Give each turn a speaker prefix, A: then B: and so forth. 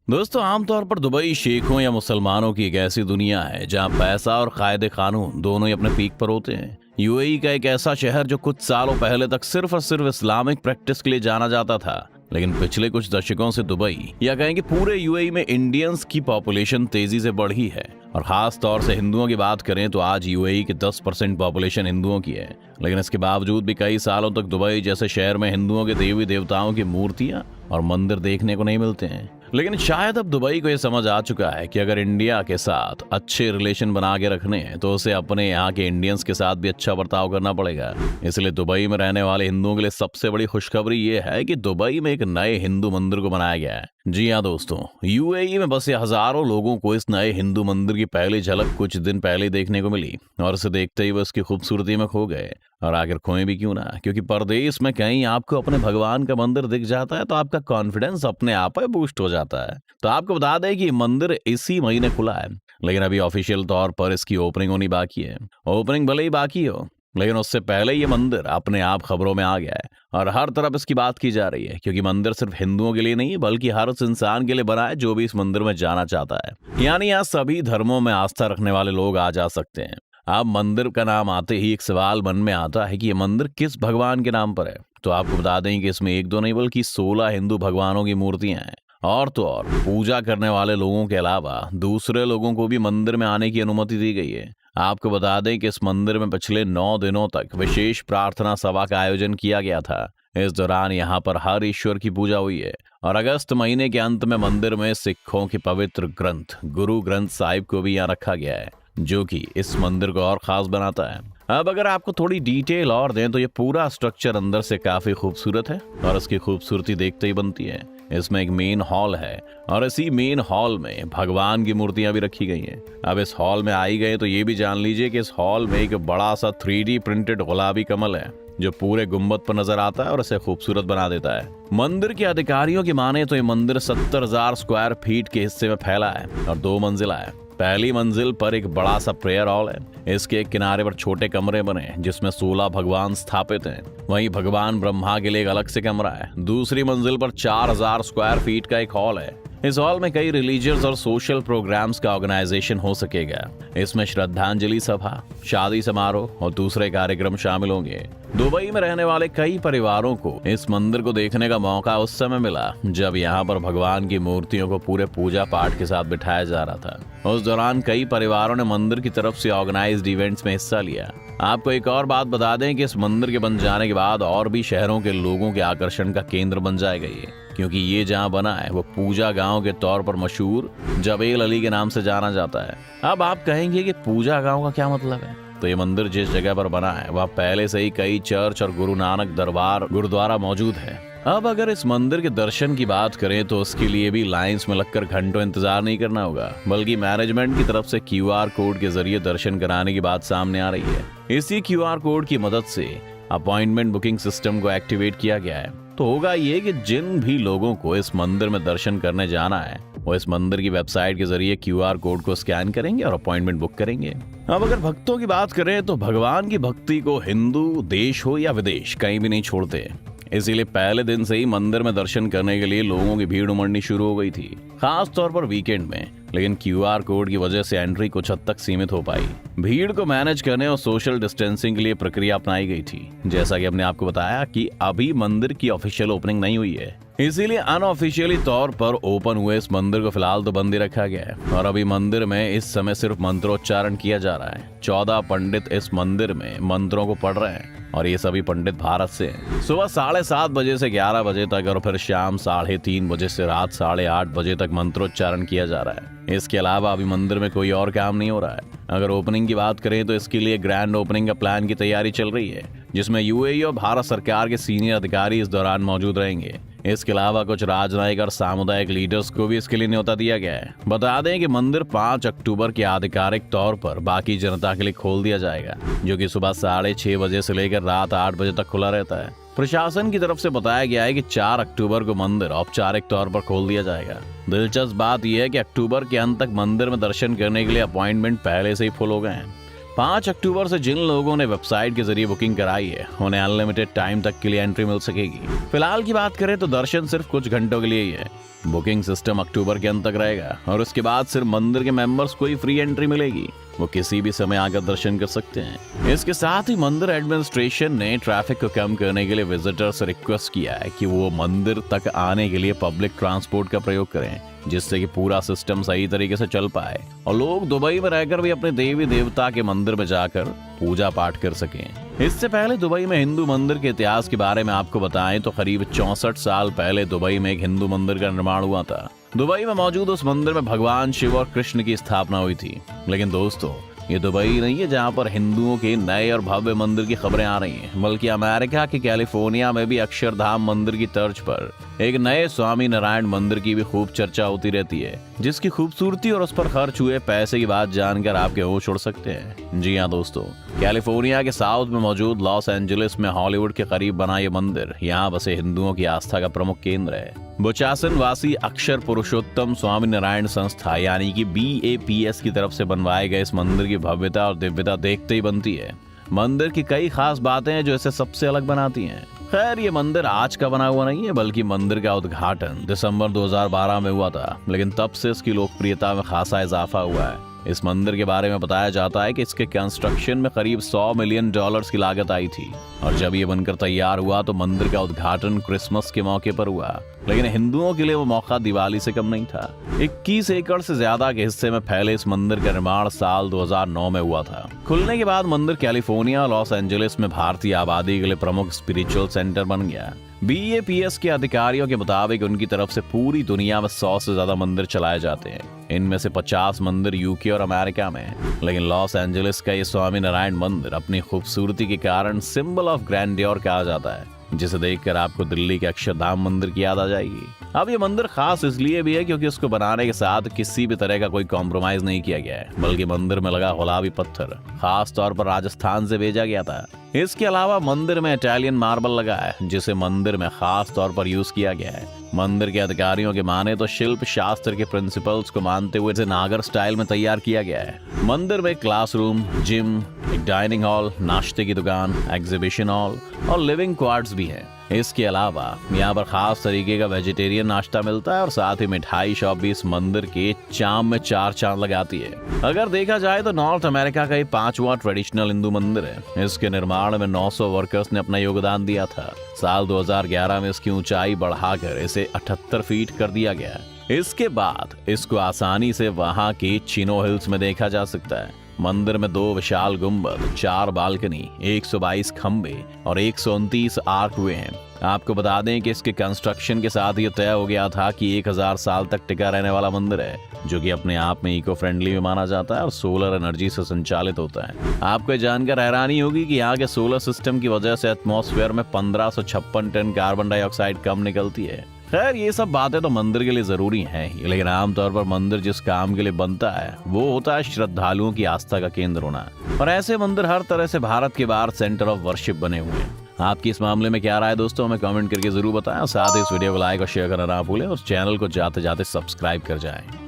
A: दोस्तों, आमतौर पर दुबई शेखों या मुसलमानों की एक ऐसी दुनिया है जहां पैसा और कायदे कानून दोनों ही अपने पीक पर होते हैं। यूएई का एक ऐसा शहर जो कुछ सालों पहले तक सिर्फ और सिर्फ इस्लामिक प्रैक्टिस के लिए जाना जाता था, लेकिन पिछले कुछ दशकों से दुबई या कहें कि पूरे यूएई में इंडियंस की पॉपुलेशन तेजी से बढ़ी है। और खास तौर से हिंदुओं की बात करें तो आज यूएई की 10% पॉपुलेशन हिंदुओं की है, लेकिन इसके बावजूद भी कई सालों तक दुबई जैसे शहर में हिंदुओं के देवी देवताओं की मूर्तियां और मंदिर देखने को नहीं मिलते हैं। लेकिन शायद अब दुबई को यह समझ आ चुका है कि अगर इंडिया के साथ अच्छे रिलेशन बना के रखने हैं तो उसे अपने यहाँ के इंडियंस के साथ भी अच्छा बर्ताव करना पड़ेगा। इसलिए दुबई में रहने वाले हिंदुओं के लिए सबसे बड़ी खुशखबरी ये है कि दुबई में एक नए हिंदू मंदिर को बनाया गया है। जी हाँ दोस्तों, यूएई में बसे हजारों लोगों को इस नए हिंदू मंदिर की पहली झलक कुछ दिन पहले देखने को मिली और इसे देखते ही वो इसकी खूबसूरती में खो गए। और आखिर खोए भी क्यों ना, क्योंकि परदेश में कहीं आपको अपने भगवान का मंदिर दिख जाता है तो आपका कॉन्फिडेंस अपने आप बूस्ट हो जाता है। तो आपको बता दें कि मंदिर इसी महीने खुला है, लेकिन अभी ऑफिशियल तौर पर इसकी ओपनिंग होनी बाकी है। ओपनिंग भले ही बाकी हो, लेकिन उससे पहले ये मंदिर अपने आप खबरों में आ गया है और हर तरफ इसकी बात की जा रही है, क्योंकि मंदिर सिर्फ हिंदुओं के लिए नहीं बल्कि हर उस इंसान के लिए बना है जो भी इस मंदिर में जाना चाहता है। यानी यहाँ सभी धर्मों में आस्था रखने वाले लोग आ जा सकते हैं। अब मंदिर का नाम आते ही एक सवाल मन में आता है कि ये मंदिर किस भगवान के नाम पर है। तो आपको बता दें कि इसमें एक दो नहीं बल्कि 16 हिंदू भगवानों की मूर्तियां हैं। और तो और पूजा करने वाले लोगों के अलावा दूसरे लोगों को भी मंदिर में आने की अनुमति दी गई है। आपको बता दें कि इस मंदिर में पिछले 9 दिनों तक विशेष प्रार्थना सभा का आयोजन किया गया था। इस दौरान यहाँ पर हर ईश्वर की पूजा हुई है और अगस्त महीने के अंत में मंदिर में सिखों के पवित्र ग्रंथ गुरु ग्रंथ साहिब को भी यहाँ रखा गया है, जो कि इस मंदिर को और खास बनाता है। अब अगर आपको थोड़ी डिटेल और दें तो ये पूरा स्ट्रक्चर अंदर से काफी खूबसूरत है और इसकी खूबसूरती देखते ही बनती है। इसमें एक मेन हॉल है और इसी मेन हॉल में भगवान की मूर्तियां भी रखी गई हैं। अब इस हॉल में आई गए तो ये भी जान लीजिए कि इस हॉल में एक बड़ा सा 3D प्रिंटेड गुलाबी कमल है जो पूरे गुंबद पर नजर आता है और इसे खूबसूरत बना देता है। मंदिर के अधिकारियों की माने तो ये मंदिर 70,000 स्क्वायर फीट के हिस्से में फैला है और 2 मंजिला है। पहली मंजिल पर एक बड़ा सा प्रेयर हॉल है। इसके एक किनारे पर छोटे कमरे बने हैं जिसमें 16 भगवान स्थापित हैं। वहीं भगवान ब्रह्मा के लिए एक अलग से कमरा है। दूसरी मंजिल पर 4,000 स्क्वायर फीट का एक हॉल है। इस हॉल में कई रिलीजियस और सोशल प्रोग्राम्स का ऑर्गेनाइजेशन हो सकेगा। इसमें श्रद्धांजलि सभा, शादी समारोह और दूसरे कार्यक्रम शामिल होंगे। दुबई में रहने वाले कई परिवारों को इस मंदिर को देखने का मौका उस समय मिला जब यहाँ पर भगवान की मूर्तियों को पूरे पूजा पाठ के साथ बिठाया जा रहा था। उस दौरान कई परिवारों ने मंदिर की तरफ से ऑर्गेनाइज्ड इवेंट्स में हिस्सा लिया। आपको एक और बात बता दें कि इस मंदिर के बन जाने के बाद और भी शहरों के लोगों के आकर्षण का केंद्र बन जाएगा ये, क्योंकि ये जहाँ बना है वो पूजा गांव के तौर पर मशहूर जबेल अली के नाम से जाना जाता है। अब आप कहेंगे कि पूजा गांव का क्या मतलब है? तो ये मंदिर जिस जगह पर बना है वहाँ पहले से ही कई चर्च और गुरु नानक दरबार गुरुद्वारा मौजूद है। अब अगर इस मंदिर के दर्शन की बात करें तो उसके लिए भी लाइंस में लगकर घंटों इंतजार नहीं करना होगा, बल्कि मैनेजमेंट की तरफ से QR कोड के जरिए दर्शन कराने की बात सामने आ रही है। इसी QR कोड की मदद से अपॉइंटमेंट बुकिंग सिस्टम को एक्टिवेट किया गया है। तो होगा ये कि जिन भी लोगों को इस मंदिर में दर्शन करने जाना है वो इस मंदिर की वेबसाइट के जरिए QR कोड को स्कैन करेंगे और अपॉइंटमेंट बुक करेंगे। अब अगर भक्तों की बात करें तो भगवान की भक्ति को हिंदू देश हो या विदेश कहीं भी नहीं छोड़ते। इसीलिए पहले दिन से ही मंदिर में दर्शन करने के लिए लोगों की भीड़ उमड़नी शुरू हो गई थी, खास तौर पर वीकेंड में। लेकिन QR कोड की वजह से एंट्री कुछ हद तक सीमित हो पाई। भीड़ को मैनेज करने और सोशल डिस्टेंसिंग के लिए प्रक्रिया अपनाई गई थी। जैसा कि हमने आपको बताया कि अभी मंदिर की ऑफिशियल ओपनिंग नहीं हुई है, इसीलिए अनऑफिशियली तौर पर ओपन हुए इस मंदिर को फिलहाल तो बंद ही रखा गया है और अभी मंदिर में इस समय सिर्फ मंत्रोच्चारण किया जा रहा है। 14 पंडित इस मंदिर में मंत्रों को पढ़ रहे हैं और ये सभी पंडित भारत से हैं। सुबह 7:30 बजे से 11 बजे तक और फिर शाम 3:30 बजे से रात 8:30 बजे तक मंत्रोच्चारण किया जा रहा है। इसके अलावा अभी मंदिर में कोई और काम नहीं हो रहा है। अगर ओपनिंग की बात करें तो इसके लिए ग्रैंड ओपनिंग का प्लान की तैयारी चल रही है, जिसमें यूएई और भारत सरकार के सीनियर अधिकारी इस दौरान मौजूद रहेंगे। इसके अलावा कुछ राजनयिक और सामुदायिक लीडर्स को भी इसके लिए न्योता दिया गया है। बता दें कि मंदिर 5 अक्टूबर के आधिकारिक तौर पर बाकी जनता के लिए खोल दिया जाएगा, जो कि सुबह 6:30 बजे से लेकर रात 8 बजे तक खुला रहता है। प्रशासन की तरफ से बताया गया है कि 4 अक्टूबर को मंदिर औपचारिक तौर पर खोल दिया जाएगा। दिलचस्प बात यह है कि अक्टूबर के अंत तक मंदिर में दर्शन करने के लिए अपॉइंटमेंट पहले से ही फुल हो गए हैं। 5 अक्टूबर से जिन लोगों ने वेबसाइट के जरिए बुकिंग कराई है उन्हें अनलिमिटेड टाइम तक के लिए एंट्री मिल सकेगी। फिलहाल की बात करें तो दर्शन सिर्फ कुछ घंटों के लिए ही है। बुकिंग सिस्टम अक्टूबर के अंत तक रहेगा और उसके बाद सिर्फ मंदिर के मेंबर्स को ही फ्री एंट्री मिलेगी। वो किसी भी समय आकर दर्शन कर सकते हैं। इसके साथ ही मंदिर एडमिनिस्ट्रेशन ने ट्रैफिक को कम करने के लिए विजिटर्स से रिक्वेस्ट किया है कि वो मंदिर तक आने के लिए पब्लिक ट्रांसपोर्ट का प्रयोग करें, जिससे कि पूरा सिस्टम सही तरीके से चल पाए और लोग दुबई में रहकर भी अपने देवी देवता के मंदिर में जाकर पूजा पाठ कर सकें। इससे पहले दुबई में हिंदू मंदिर के इतिहास के बारे में आपको बताएं तो करीब 64 साल पहले दुबई में एक हिंदू मंदिर का निर्माण हुआ था। दुबई में मौजूद उस मंदिर में भगवान शिव और कृष्ण की स्थापना हुई थी। लेकिन दोस्तों, ये दुबई नहीं है जहां पर हिंदुओं के नए और भव्य मंदिर की खबरें आ रही हैं, बल्कि अमेरिका के कैलिफोर्निया में भी अक्षरधाम मंदिर की तर्ज पर एक नए स्वामी नारायण मंदिर की भी खूब चर्चा होती रहती है, जिसकी खूबसूरती और उस पर खर्च हुए पैसे की बात जानकर आपके होश उड़ सकते हैं। जी हाँ दोस्तों, कैलिफोर्निया के साउथ में मौजूद लॉस एंजलिस में हॉलीवुड के करीब बना ये मंदिर यहाँ बसे हिंदुओं की आस्था का प्रमुख केंद्र है। बोचासन वासी अक्षर पुरुषोत्तम स्वामी नारायण संस्था यानी कि BAPS की तरफ से बनवाए गए इस मंदिर की भव्यता और दिव्यता देखते ही बनती है। मंदिर की कई खास बातें हैं जो इसे सबसे अलग बनाती हैं। खैर, ये मंदिर आज का बना हुआ नहीं है, बल्कि मंदिर का उद्घाटन दिसंबर 2012 में हुआ था, लेकिन तब से इसकी लोकप्रियता में खासा इजाफा हुआ है। इस मंदिर के बारे में बताया जाता है कि इसके कंस्ट्रक्शन में करीब $100 मिलियन की लागत आई थी और जब ये बनकर तैयार हुआ तो मंदिर का उद्घाटन क्रिसमस के मौके पर हुआ। लेकिन हिंदुओं के लिए वो मौका दिवाली से कम नहीं था। 21 एकड़ से ज्यादा के हिस्से में फैले इस मंदिर का निर्माण साल 2009 में हुआ था। खुलने के बाद मंदिर कैलिफोर्निया और लॉस एंजलिस में भारतीय आबादी के लिए प्रमुख स्पिरिचुअल सेंटर बन गया। BAPS के अधिकारियों के मुताबिक उनकी तरफ से पूरी दुनिया में 100 से ज्यादा मंदिर चलाए जाते हैं। इनमें से 50 मंदिर UK और अमेरिका में हैं। लेकिन लॉस एंजलिस का ये स्वामी नारायण मंदिर अपनी खूबसूरती के कारण सिंबल ऑफ ग्रैंडियर कहा जाता है, जिसे देखकर आपको दिल्ली के अक्षरधाम मंदिर की याद आ जाएगी। अब ये मंदिर खास इसलिए भी है क्योंकि उसको बनाने के साथ किसी भी तरह का कोई कॉम्प्रोमाइज नहीं किया गया है, बल्कि मंदिर में लगा गुलाबी पत्थर खास तौर पर राजस्थान से भेजा गया था। इसके अलावा मंदिर में इटालियन मार्बल लगा है, जिसे मंदिर में खास तौर पर यूज किया गया है। मंदिर के अधिकारियों के माने तो शिल्प शास्त्र के प्रिंसिपल्स को मानते हुए इसे नागर स्टाइल में तैयार किया गया है। मंदिर में क्लासरूम, जिम, एक डाइनिंग हॉल, नाश्ते की दुकान, एग्जीबिशन हॉल और लिविंग क्वार्टर्स भी है। इसके अलावा यहाँ पर खास तरीके का वेजिटेरियन नाश्ता मिलता है और साथ ही मिठाई शॉप भी इस मंदिर के चाम में 4 चांद लगाती है। अगर देखा जाए तो नॉर्थ अमेरिका का ये 5वां ट्रेडिशनल हिंदू मंदिर है। इसके निर्माण में 900 वर्कर्स ने अपना योगदान दिया था। साल 2011 में इसकी ऊंचाई बढ़ाकर इसे 78 फीट कर दिया गया। इसके बाद इसको आसानी से वहाँ के चिनो हिल्स में देखा जा सकता है। मंदिर में 2 विशाल गुंबद, 4 बालकनी, 122 खंबे और 129 आर्क हुए हैं। आपको बता दें कि इसके कंस्ट्रक्शन के साथ ये तय हो गया था कि 1000 साल तक टिका रहने वाला मंदिर है, जो कि अपने आप में इको फ्रेंडली भी माना जाता है और सोलर एनर्जी से संचालित होता है। आपको जानकर हैरानी होगी कि यहाँ के सोलर सिस्टम की वजह से एटमॉस्फेयर में 1556 टन कार्बन डाइऑक्साइड कम निकलती है। खैर, ये सब बातें तो मंदिर के लिए जरूरी हैं ही, लेकिन आमतौर पर मंदिर जिस काम के लिए बनता है वो होता है श्रद्धालुओं की आस्था का केंद्र होना। और ऐसे मंदिर हर तरह से भारत के बाहर सेंटर ऑफ वर्शिप बने हुए हैं। आपकी इस मामले में क्या राय है दोस्तों, हमें कमेंट करके जरूर बताएं और साथ ही इस वीडियो को लाइक और शेयर करना ना भूलें और चैनल को जाते जाते सब्सक्राइब कर जाएं।